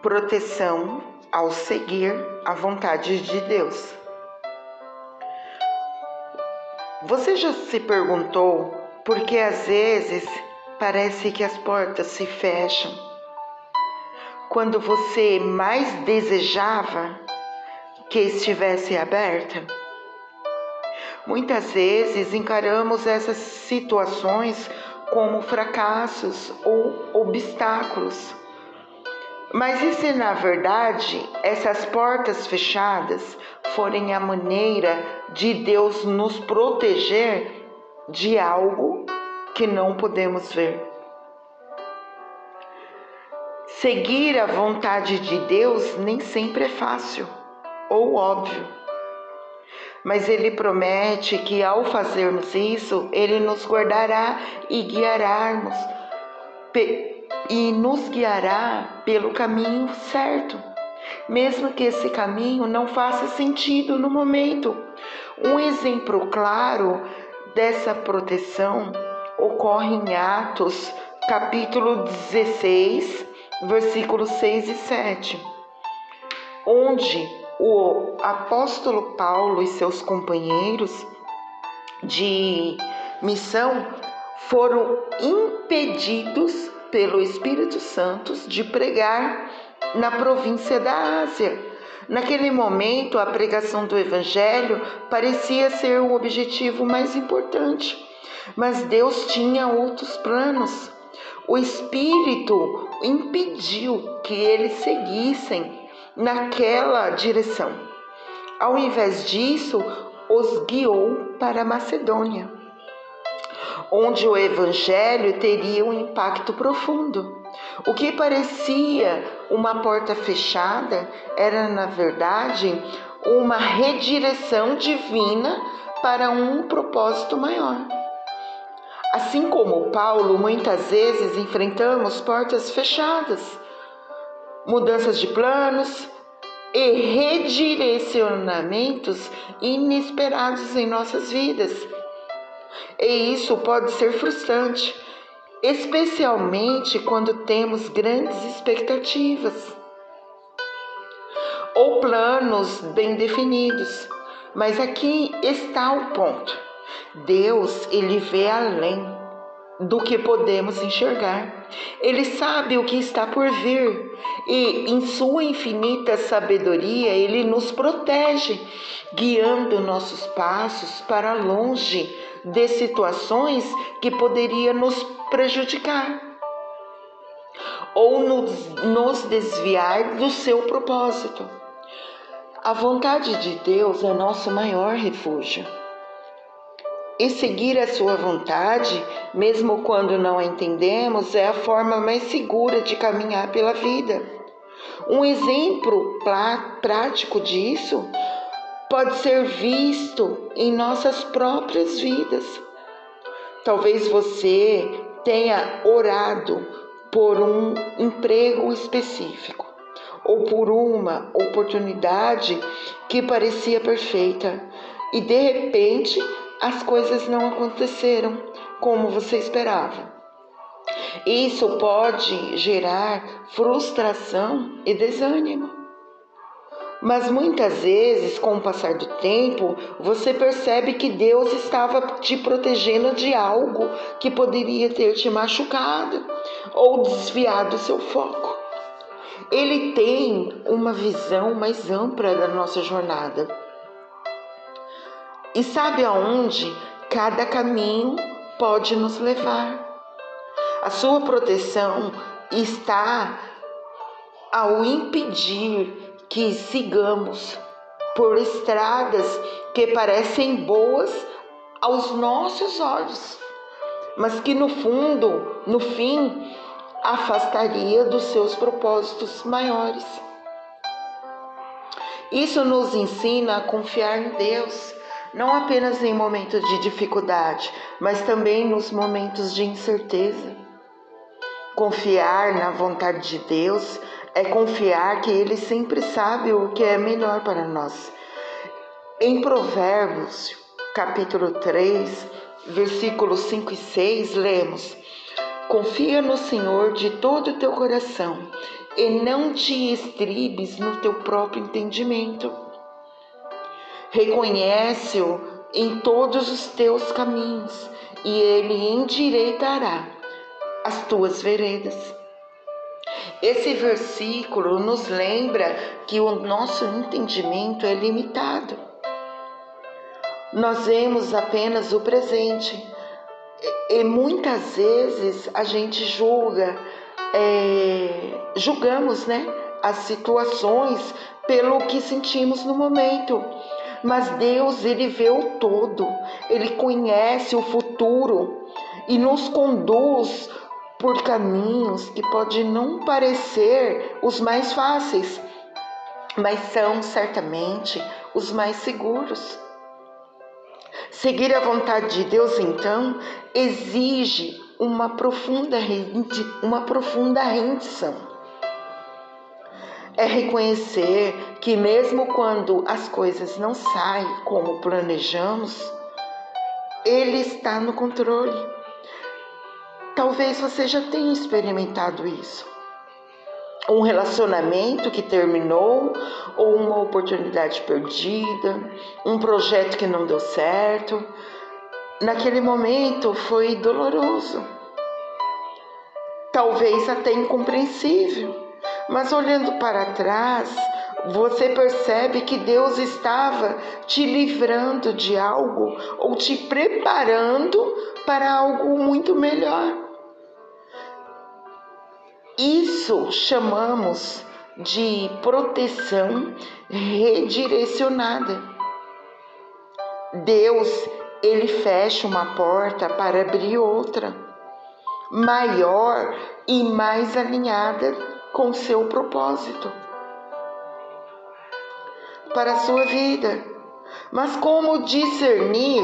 proteção ao seguir a vontade de Deus. Você já se perguntou por que às vezes parece que as portas se fecham quando você mais desejava que estivesse aberta? Muitas vezes encaramos essas situações como fracassos ou obstáculos. Mas e se na verdade essas portas fechadas forem a maneira de Deus nos proteger de algo que não podemos ver? Seguir a vontade de Deus nem sempre é fácil ou óbvio, mas Ele promete que ao fazermos isso, Ele nos guardará e nos guiará pelo caminho certo, mesmo que esse caminho não faça sentido no momento. Um exemplo claro dessa proteção ocorre em Atos, capítulo 16, versículos 6 e 7, onde o apóstolo Paulo e seus companheiros de missão foram impedidos pelo Espírito Santo de pregar na província da Ásia. Naquele momento, a pregação do Evangelho parecia ser o objetivo mais importante, mas Deus tinha outros planos. O Espírito impediu que eles seguissem naquela direção. Ao invés disso, os guiou para a Macedônia, onde o Evangelho teria um impacto profundo. O que parecia uma porta fechada era, na verdade, uma redireção divina para um propósito maior. Assim como Paulo, muitas vezes enfrentamos portas fechadas, mudanças de planos e redirecionamentos inesperados em nossas vidas. E isso pode ser frustrante, especialmente quando temos grandes expectativas ou planos bem definidos. Mas aqui está o ponto. Deus, Ele vê além do que podemos enxergar. Ele sabe o que está por vir e, em sua infinita sabedoria, Ele nos protege, guiando nossos passos para longe de situações que poderiam nos prejudicar ou nos desviar do seu propósito. A vontade de Deus é nosso maior refúgio. E seguir a sua vontade, mesmo quando não a entendemos, é a forma mais segura de caminhar pela vida. Um exemplo prático disso pode ser visto em nossas próprias vidas. Talvez você tenha orado por um emprego específico ou por uma oportunidade que parecia perfeita e de repente as coisas não aconteceram como você esperava. Isso pode gerar frustração e desânimo. Mas muitas vezes, com o passar do tempo, você percebe que Deus estava te protegendo de algo que poderia ter te machucado ou desviado o seu foco. Ele tem uma visão mais ampla da nossa jornada e sabe aonde cada caminho pode nos levar. A sua proteção está ao impedir que sigamos por estradas que parecem boas aos nossos olhos, mas que no fim, afastaria dos seus propósitos maiores. Isso nos ensina a confiar em Deus, não apenas em momentos de dificuldade, mas também nos momentos de incerteza. Confiar na vontade de Deus é confiar que Ele sempre sabe o que é melhor para nós. Em Provérbios, capítulo 3, versículos 5 e 6, lemos: Confia no Senhor de todo o teu coração e não te estribes no teu próprio entendimento. Reconhece-o em todos os teus caminhos, e ele endireitará as tuas veredas. Esse versículo nos lembra que o nosso entendimento é limitado. Nós vemos apenas o presente e muitas vezes a gente julgamos, as situações pelo que sentimos no momento. Mas Deus, Ele vê o todo, Ele conhece o futuro e nos conduz por caminhos que podem não parecer os mais fáceis, mas são certamente os mais seguros. Seguir a vontade de Deus, então, exige uma profunda rendição. É reconhecer que mesmo quando as coisas não saem como planejamos, Ele está no controle. Talvez você já tenha experimentado isso. Um relacionamento que terminou, ou uma oportunidade perdida, um projeto que não deu certo. Naquele momento foi doloroso, talvez até incompreensível. Mas olhando para trás, você percebe que Deus estava te livrando de algo ou te preparando para algo muito melhor. Isso chamamos de proteção redirecionada. Deus, Ele fecha uma porta para abrir outra, maior e mais alinhada com seu propósito para a sua vida. Mas como discernir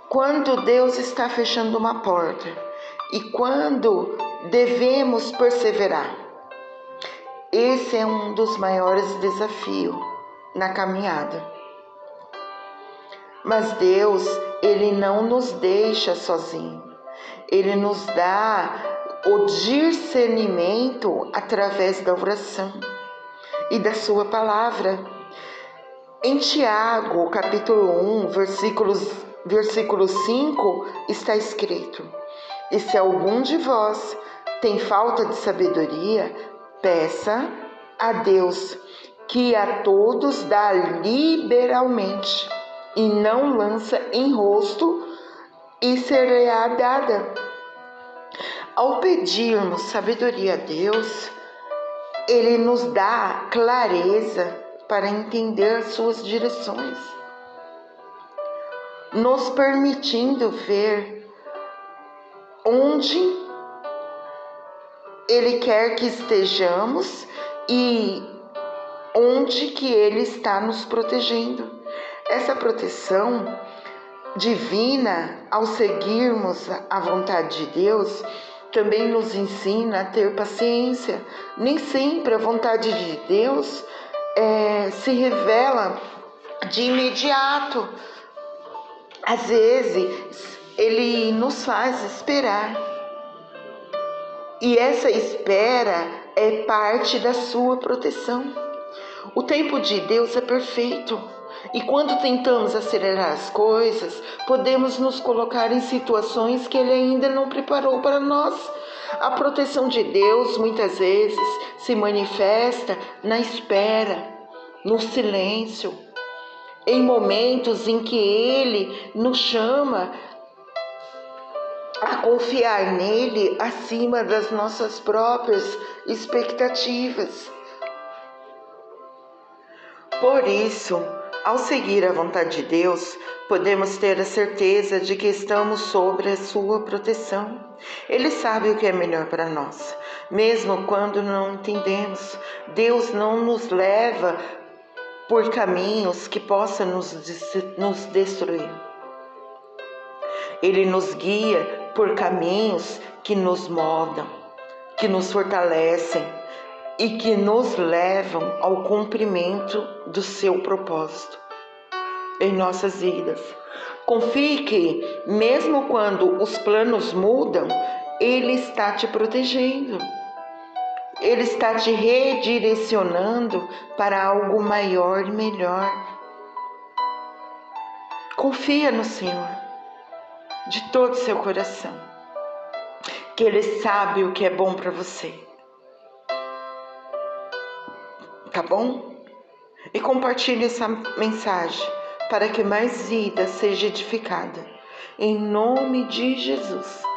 quando Deus está fechando uma porta e quando devemos perseverar? Esse é um dos maiores desafios na caminhada. Mas Deus, Ele não nos deixa sozinhos. Ele nos dá o discernimento através da oração e da sua palavra. Em Tiago, capítulo 1, versículo 5, está escrito: e se algum de vós tem falta de sabedoria, peça a Deus, que a todos dá liberalmente, e não lança em rosto, e ser-lhe-á dada. Ao pedirmos sabedoria a Deus, Ele nos dá clareza para entender as suas direções, nos permitindo ver onde Ele quer que estejamos e onde que Ele está nos protegendo. Essa proteção divina, ao seguirmos a vontade de Deus, também nos ensina a ter paciência. Nem sempre a vontade de Deus se revela de imediato. Às vezes, Ele nos faz esperar. E essa espera é parte da sua proteção. O tempo de Deus é perfeito. E quando tentamos acelerar as coisas, podemos nos colocar em situações que Ele ainda não preparou para nós. A proteção de Deus muitas vezes se manifesta na espera, no silêncio, em momentos em que Ele nos chama a confiar nele acima das nossas próprias expectativas. Por isso, ao seguir a vontade de Deus, podemos ter a certeza de que estamos sob a sua proteção. Ele sabe o que é melhor para nós, mesmo quando não entendemos. Deus não nos leva por caminhos que possam nos destruir. Ele nos guia por caminhos que nos moldam, que nos fortalecem e que nos levam ao cumprimento do seu propósito em nossas vidas. Confie que, mesmo quando os planos mudam, Ele está te protegendo. Ele está te redirecionando para algo maior e melhor. Confia no Senhor de todo o seu coração, que Ele sabe o que é bom para você. Tá bom? E compartilhe essa mensagem para que mais vida seja edificada. Em nome de Jesus.